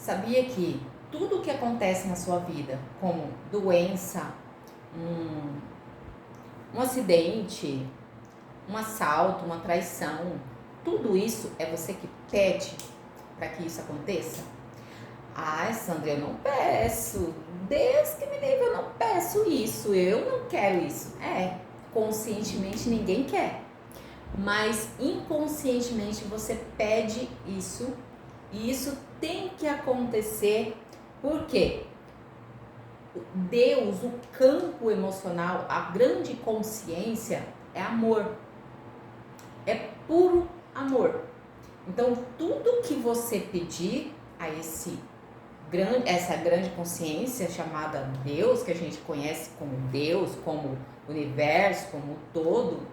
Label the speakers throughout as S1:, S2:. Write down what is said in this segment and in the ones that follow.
S1: Sabia que tudo o que acontece na sua vida, como doença, um acidente, um assalto, uma traição, tudo isso é você que pede para que isso aconteça? Ai, Sandra, eu não peço. Deus que me livre, eu não peço isso. Eu não quero isso. Conscientemente ninguém quer. Mas inconscientemente você pede isso. E isso tem que acontecer. Por quê? Deus, o campo emocional, a grande consciência é amor. É puro amor. Então, tudo que você pedir a essa grande consciência chamada Deus, que a gente conhece como Deus, como universo, como o todo,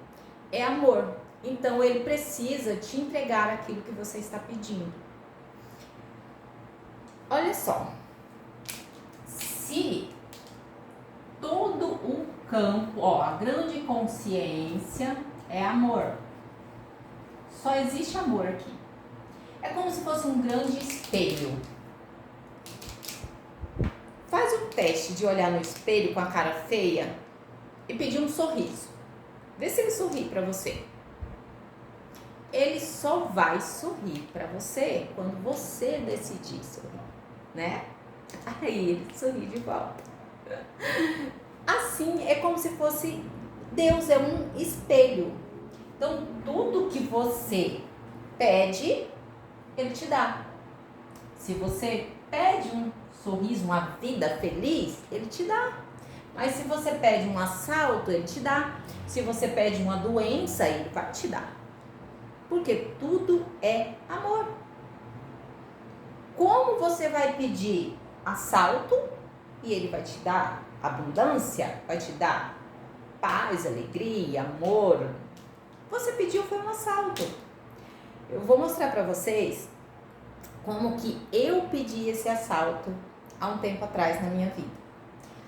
S1: é amor. Então, ele precisa te entregar aquilo que você está pedindo. Olha só, se todo o campo, a grande consciência é amor. Só existe amor aqui. É como se fosse um grande espelho. Faz o teste de olhar no espelho com a cara feia e pedir um sorriso. Vê se ele sorri para você. Ele só vai sorrir para você quando você decidir sorrir, né? Aí ele sorri de volta. Assim, é como se fosse Deus é um espelho. Então, tudo que você pede, ele te dá. Se você pede um sorriso, uma vida feliz, ele te dá. Mas se você pede um assalto, ele te dá. Se você pede uma doença, ele vai te dar. Porque tudo é amor. Como você vai pedir assalto e ele vai te dar abundância, vai te dar paz, alegria, amor? Você pediu foi um assalto. Eu vou mostrar para vocês como que eu pedi esse assalto há um tempo atrás na minha vida.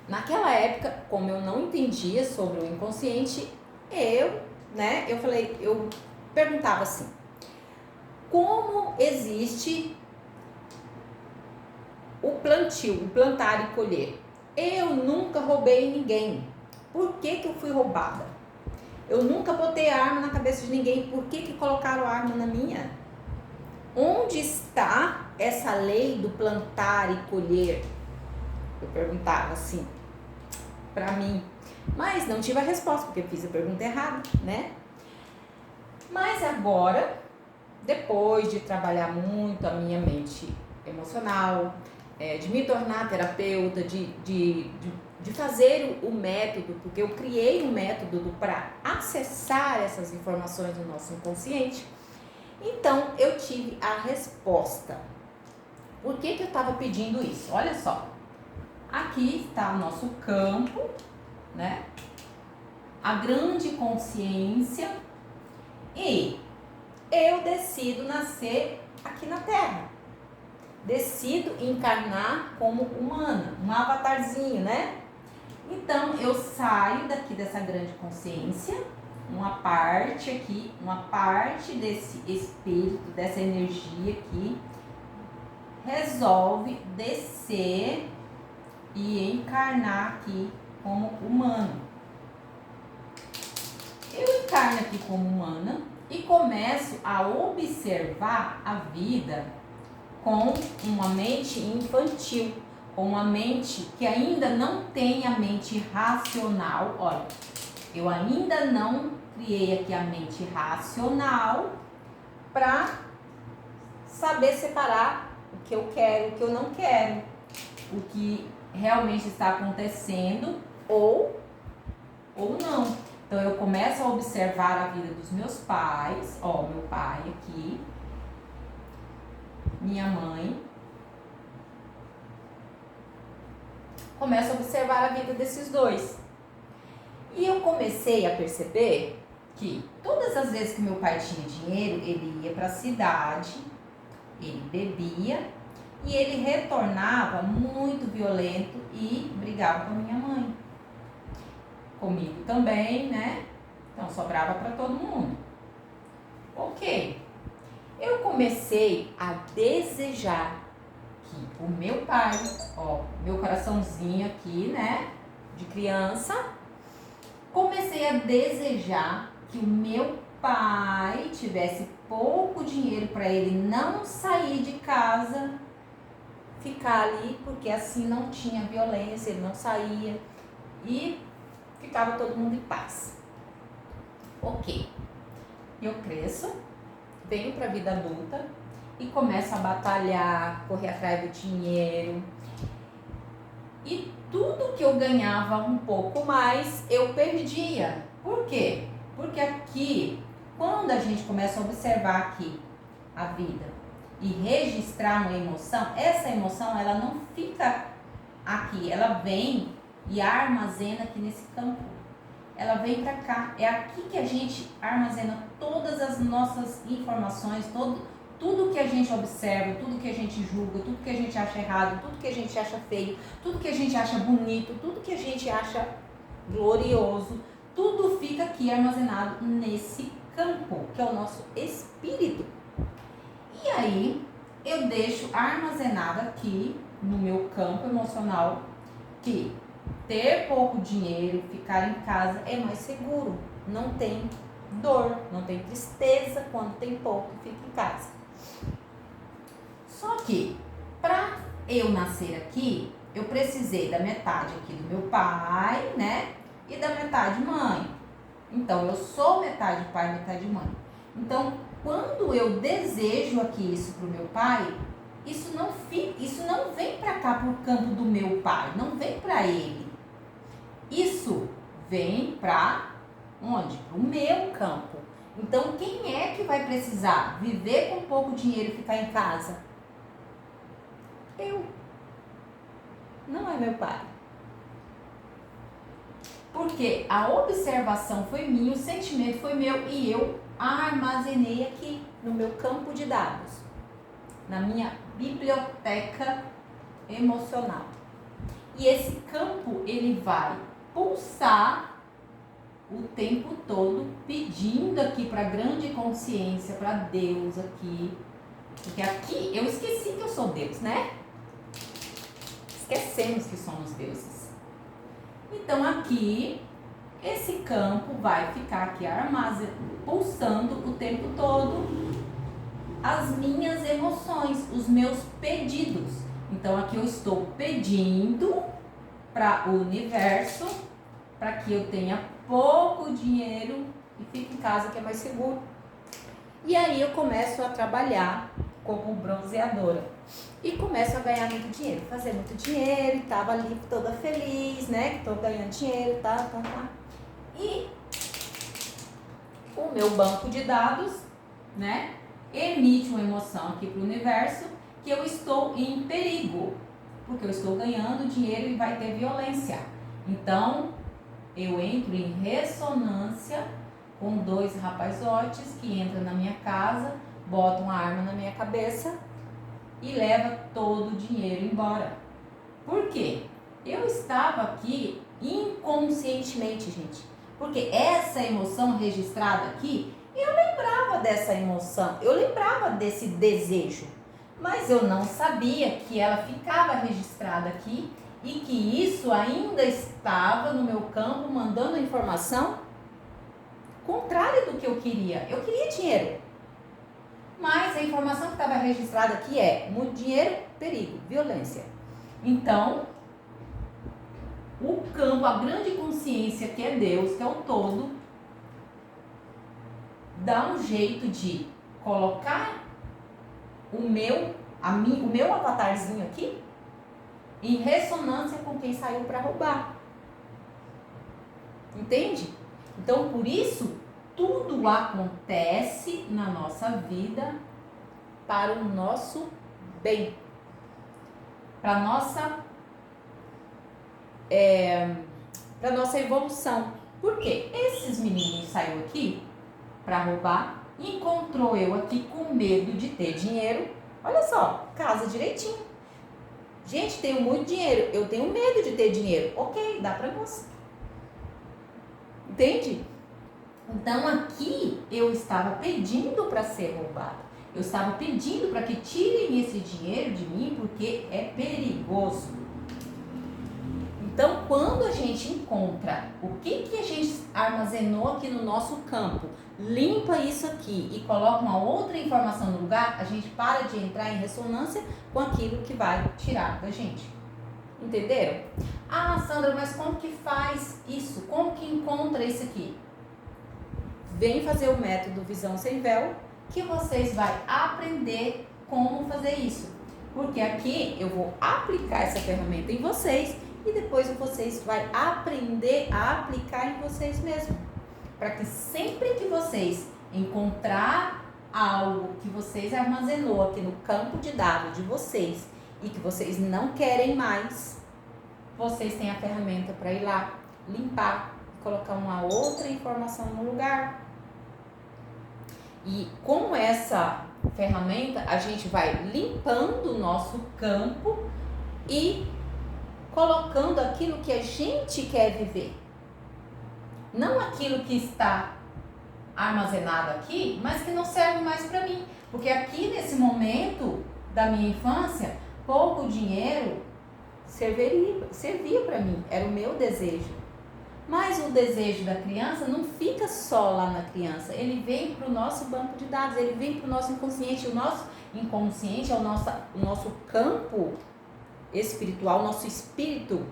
S1: Naquela época, como eu não entendia sobre o inconsciente, eu perguntava assim: como existe o plantio, o plantar e colher? Eu nunca roubei ninguém. Por que eu fui roubada? Eu nunca botei arma na cabeça de ninguém. Por que colocaram arma na minha? Onde está essa lei do plantar e colher? Eu perguntava assim pra mim. Mas não tive a resposta, porque eu fiz a pergunta errada, né? Mas agora, depois de trabalhar muito a minha mente emocional, de me tornar terapeuta, de fazer o método, porque eu criei um método para acessar essas informações do nosso inconsciente. Então, eu tive a resposta. Por que eu estava pedindo isso? Olha só. Aqui está o nosso campo, né? A grande consciência. E eu decido nascer aqui na Terra. Decido encarnar como humana, um avatarzinho, né? Então, eu saio daqui dessa grande consciência, uma parte aqui, uma parte desse espírito, dessa energia aqui, resolve descer e encarnar aqui como humano. Eu encarno aqui como humana e começo a observar a vida com uma mente infantil, com uma mente que ainda não tem a mente racional. Olha, eu ainda não criei aqui a mente racional para saber separar o que eu quero, o que eu não quero, o que realmente está acontecendo ou não. Então eu começo a observar a vida dos meus pais, meu pai aqui, minha mãe. Começo a observar a vida desses dois. E eu comecei a perceber que todas as vezes que meu pai tinha dinheiro, ele ia para a cidade, ele bebia e ele retornava muito violento e brigava com a minha mãe. Comigo também, né? Então sobrava para todo mundo. Ok. Eu comecei a desejar que o meu pai, ó, meu coraçãozinho aqui, né, de criança, comecei a desejar que o meu pai tivesse pouco dinheiro para ele não sair de casa, ficar ali, porque assim não tinha violência, ele não saía e ficava todo mundo em paz. Ok, eu cresço, venho para a vida adulta e começo a batalhar, correr atrás do dinheiro. E tudo que eu ganhava um pouco mais, eu perdia. Por quê? Porque aqui, quando a gente começa a observar aqui a vida e registrar uma emoção, essa emoção ela não fica aqui, ela vem e armazena aqui nesse campo. Ela vem para cá. É aqui que a gente armazena todas as nossas informações, tudo que a gente observa, tudo que a gente julga, tudo que a gente acha errado, tudo que a gente acha feio, tudo que a gente acha bonito, tudo que a gente acha glorioso, tudo fica aqui armazenado nesse campo, que é o nosso espírito. E aí, eu deixo armazenado aqui no meu campo emocional que ter pouco dinheiro, ficar em casa é mais seguro. Não tem dor, não tem tristeza quando tem pouco e fica em casa. Só que, para eu nascer aqui, eu precisei da metade aqui do meu pai, né? E da metade mãe. Então, eu sou metade pai, metade mãe. Então, quando eu desejo aqui isso pro meu pai, isso não vem para cá, pro campo do meu pai, não vem para ele. Isso vem para onde? Pro meu campo. Então, quem é que vai precisar viver com pouco dinheiro e ficar em casa? Eu. Não é meu pai. Porque a observação foi minha, o sentimento foi meu e eu armazenei aqui no meu campo de dados, na minha biblioteca emocional. E esse campo, ele vai pulsar o tempo todo, pedindo aqui para a grande consciência, para Deus aqui. Porque aqui eu esqueci que eu sou Deus, né? Esquecemos que somos deuses. Então aqui, esse campo vai ficar aqui pulsando o tempo todo as minhas emoções, os meus pedidos. Então aqui eu estou pedindo para o universo para que eu tenha pouco dinheiro e fique em casa, que é mais seguro. E aí eu começo a trabalhar como bronzeadora e começo a ganhar muito dinheiro, fazer muito dinheiro, e tava ali toda feliz, né? Tô ganhando dinheiro, tá. E o meu banco de dados, né, emite uma emoção aqui pro universo que eu estou em perigo, porque eu estou ganhando dinheiro e vai ter violência. Então, eu entro em ressonância com dois rapazotes que entram na minha casa, botam uma arma na minha cabeça e leva todo o dinheiro embora. Por quê? Eu estava aqui inconscientemente, gente. Porque essa emoção registrada aqui, eu lembrava dessa emoção, eu lembrava desse desejo. Mas eu não sabia que ela ficava registrada aqui e que isso ainda estava no meu campo mandando informação contrária do que eu queria. Eu queria dinheiro. Mas a informação que estava registrada aqui é muito dinheiro, perigo, violência. Então, o campo, a grande consciência que é Deus, que é o todo, dá um jeito de colocar o meu avatarzinho aqui em ressonância com quem saiu para roubar. Entende? Então, por isso, tudo acontece na nossa vida para o nosso bem, para nossa evolução. Por quê? Esses meninos saíram aqui para roubar, encontrou eu aqui com medo de ter dinheiro. Olha só, casa direitinho. Gente, tenho muito dinheiro, eu tenho medo de ter dinheiro. Ok, dá para nós. Entende? Então aqui eu estava pedindo para ser roubada. Eu estava pedindo para que tirem esse dinheiro de mim porque é perigoso. Então, quando a gente encontra o que a gente armazenou aqui no nosso campo, limpa isso aqui e coloca uma outra informação no lugar, a gente para de entrar em ressonância com aquilo que vai tirar da gente. Entenderam? Ah, Sandra, mas como que faz isso? Como que encontra isso aqui? Vem fazer o método Visão Sem Véu, que vocês vão aprender como fazer isso. Porque aqui eu vou aplicar essa ferramenta em vocês e depois vocês vão aprender a aplicar em vocês mesmos. Para que sempre que vocês encontrar algo que vocês armazenou aqui no campo de dados de vocês e que vocês não querem mais, vocês têm a ferramenta para ir lá, limpar, colocar uma outra informação no lugar. E com essa ferramenta, a gente vai limpando o nosso campo e colocando aquilo que a gente quer viver. Não aquilo que está armazenado aqui, mas que não serve mais para mim. Porque aqui nesse momento da minha infância, pouco dinheiro servia para mim, era o meu desejo. Mas o desejo da criança não fica só lá na criança, ele vem para o nosso banco de dados, ele vem para o nosso inconsciente. O nosso inconsciente é o nosso campo espiritual, o nosso espírito,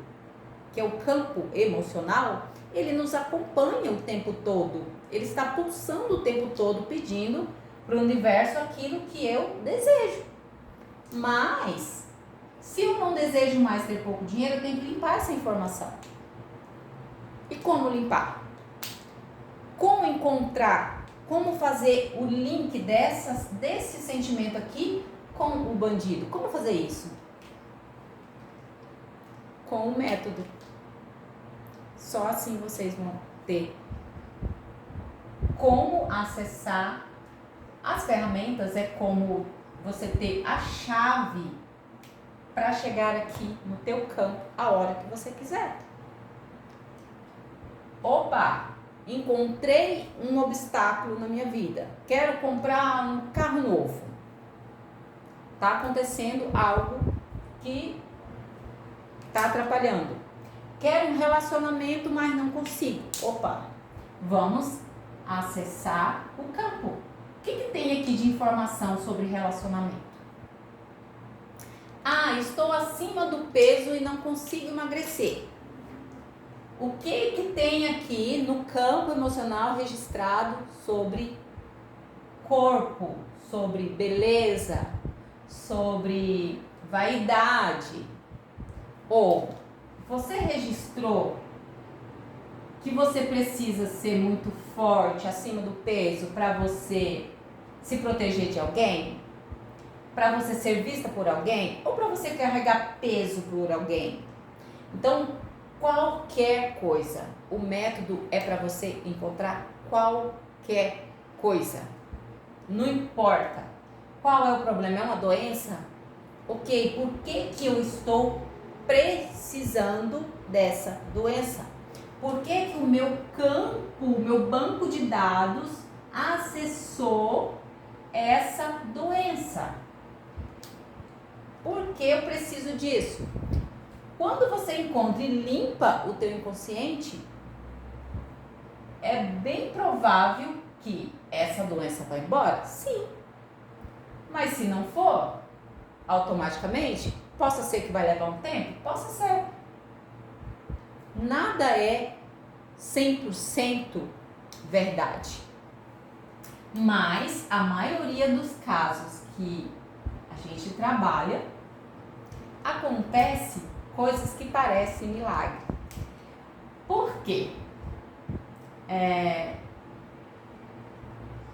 S1: que é o campo emocional, ele nos acompanha o tempo todo, ele está pulsando o tempo todo, pedindo para o universo aquilo que eu desejo. Mas, se eu não desejo mais ter pouco dinheiro, eu tenho que limpar essa informação. E como limpar? Como encontrar? Como fazer o link desse sentimento aqui com o bandido? Como fazer isso? Com o método. Só assim vocês vão ter como acessar as ferramentas. É como você ter a chave para chegar aqui no teu campo a hora que você quiser. Opa, encontrei um obstáculo na minha vida. Quero comprar um carro novo. Tá acontecendo algo que tá atrapalhando. Quero um relacionamento, mas não consigo. Opa, vamos acessar o campo. O que tem aqui de informação sobre relacionamento? Ah, estou acima do peso e não consigo emagrecer. O que tem aqui no campo emocional registrado sobre corpo, sobre beleza, sobre vaidade? Ou você registrou que você precisa ser muito forte, acima do peso, para você se proteger de alguém? Para você ser vista por alguém? Ou para você carregar peso por alguém? Então, qualquer coisa. O método é para você encontrar qualquer coisa. Não importa qual é o problema. É uma doença? Ok, por que eu estou precisando dessa doença? Por que o meu campo, o meu banco de dados acessou essa doença? Por que eu preciso disso? Quando você encontra e limpa o teu inconsciente, é bem provável que essa doença vá embora? Sim. Mas se não for, automaticamente, possa ser que vai levar um tempo? Possa ser. Nada é 100% verdade. Mas a maioria dos casos que a gente trabalha, acontece coisas que parecem milagre. Por quê?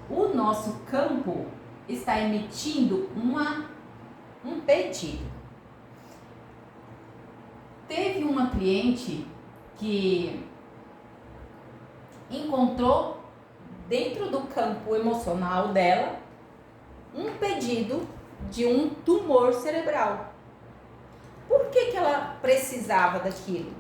S1: O nosso campo está emitindo um pedido. Teve uma cliente que encontrou dentro do campo emocional dela um pedido de um tumor cerebral. Por que ela precisava daquilo?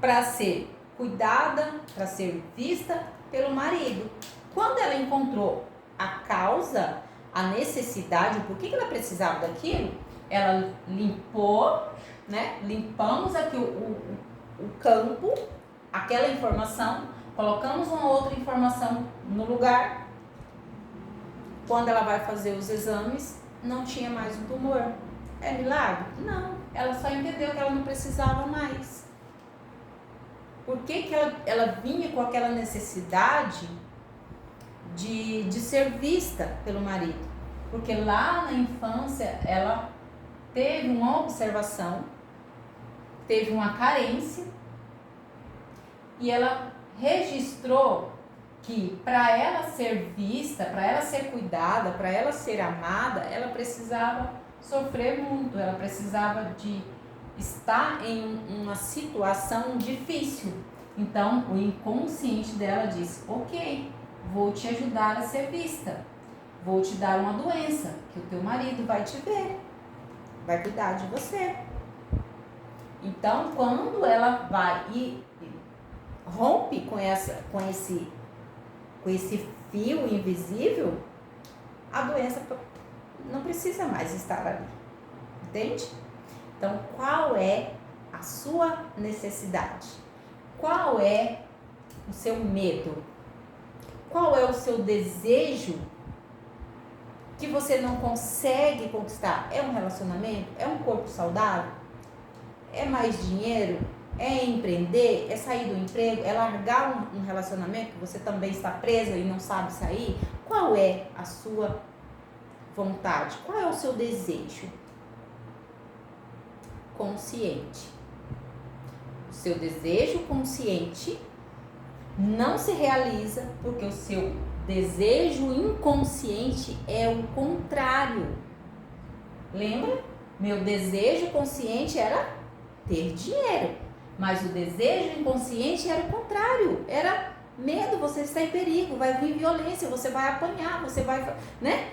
S1: Para ser cuidada, para ser vista pelo marido. Quando ela encontrou a causa, a necessidade, por que ela precisava daquilo, ela limpou, né? Limpamos aqui o campo, aquela informação, colocamos uma outra informação no lugar. Quando ela vai fazer os exames, não tinha mais um tumor. É milagre? Não. Ela só entendeu que ela não precisava mais. Por que ela vinha com aquela necessidade de ser vista pelo marido? Porque lá na infância ela teve uma observação, teve uma carência e ela registrou que para ela ser vista, para ela ser cuidada, para ela ser amada, ela precisava sofrer muito, ela precisava de estar em uma situação difícil. Então o inconsciente dela disse: ok, vou te ajudar a ser vista, vou te dar uma doença que o teu marido vai te ver, vai cuidar de você. Então quando ela vai e rompe com esse fio invisível, a doença não precisa mais estar ali, entende? Então, qual é a sua necessidade? Qual é o seu medo? Qual é o seu desejo que você não consegue conquistar? É um relacionamento? É um corpo saudável? É mais dinheiro? É empreender? É sair do emprego? É largar um relacionamento que você também está presa e não sabe sair? Qual é a sua vontade? Qual é o seu desejo? Consciente. O seu desejo consciente não se realiza porque o seu desejo inconsciente é o contrário. Lembra? Meu desejo consciente era ter dinheiro. Mas o desejo inconsciente era o contrário, era medo, você está em perigo, vai vir violência, você vai apanhar, você vai, né?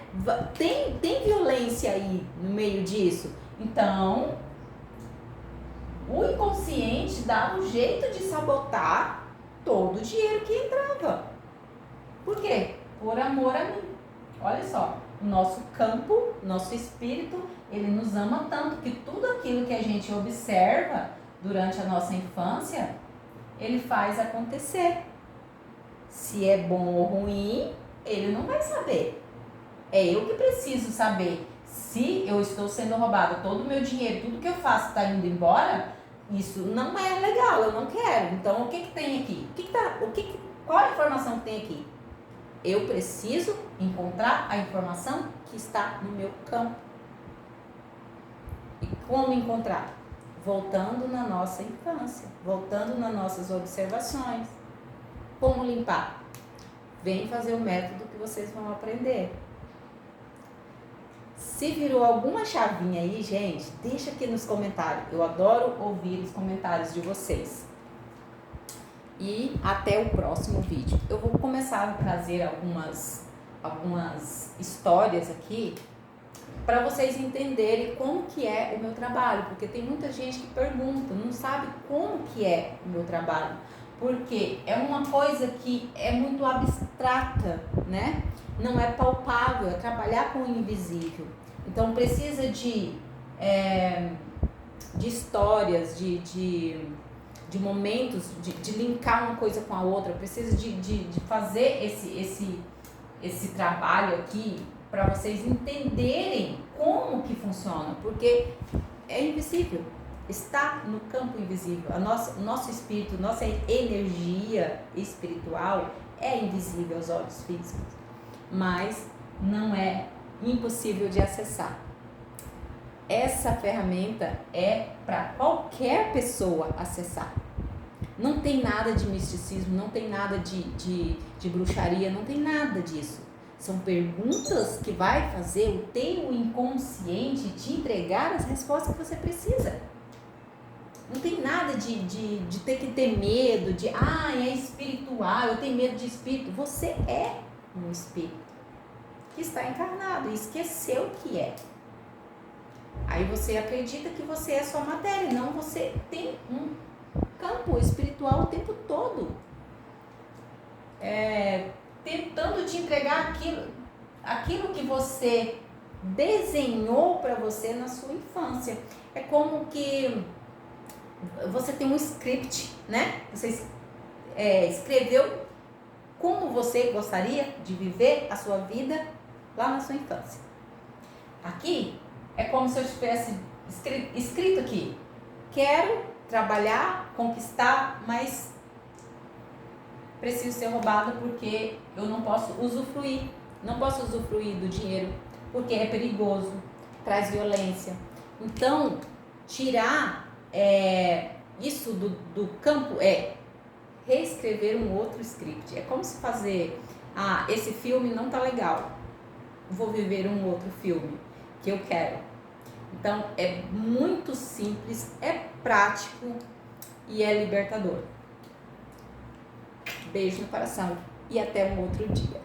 S1: Tem violência aí no meio disso. Então, o inconsciente dava um jeito de sabotar todo o dinheiro que entrava. Por quê? Por amor a mim. Olha só, o nosso campo, nosso espírito, ele nos ama tanto que tudo aquilo que a gente observa durante a nossa infância, ele faz acontecer. Se é bom ou ruim, ele não vai saber. É eu que preciso saber. Se eu estou sendo roubada, todo o meu dinheiro, tudo que eu faço está indo embora, isso não é legal, eu não quero. Então, o que tem aqui? Qual a informação que tem aqui? Eu preciso encontrar a informação que está no meu campo. E como encontrar? Voltando na nossa infância, voltando nas nossas observações. Como limpar? Vem fazer o método que vocês vão aprender. Se virou alguma chavinha aí, gente, deixa aqui nos comentários. Eu adoro ouvir os comentários de vocês. E até o próximo vídeo. Eu vou começar a trazer algumas histórias aqui para vocês entenderem como que é o meu trabalho, porque tem muita gente que pergunta, não sabe como que é o meu trabalho, porque é uma coisa que é muito abstrata, né? Não é palpável, é trabalhar com o invisível. Então precisa de histórias, de momentos, de linkar uma coisa com a outra, precisa de fazer esse trabalho aqui para vocês entenderem como que funciona, porque é invisível, está no campo invisível. O nosso espírito, nossa energia espiritual é invisível aos olhos físicos, mas não é impossível de acessar. Essa ferramenta é para qualquer pessoa acessar. Não tem nada de misticismo, não tem nada de bruxaria, não tem nada disso. São perguntas que vai fazer o teu inconsciente te entregar as respostas que você precisa. Não tem nada de ter que ter medo, é espiritual, eu tenho medo de espírito. Você é um espírito que está encarnado e esqueceu que é. Aí você acredita que você é só matéria, não, você tem um campo espiritual o tempo todo. Tentando te entregar aquilo. aquilo que você desenhou para você na sua infância. É como que você tem um script, né? Você escreveu como você gostaria de viver a sua vida lá na sua infância. Aqui é como se eu tivesse escrito aqui: quero trabalhar, conquistar, mas preciso ser roubada porque eu não posso usufruir. Não posso usufruir do dinheiro porque é perigoso, traz violência. Então, tirar isso do campo é reescrever um outro script. É como se fazer, esse filme não tá legal, vou viver um outro filme que eu quero. Então, é muito simples, é prático e é libertador. Beijo no coração e até um outro dia.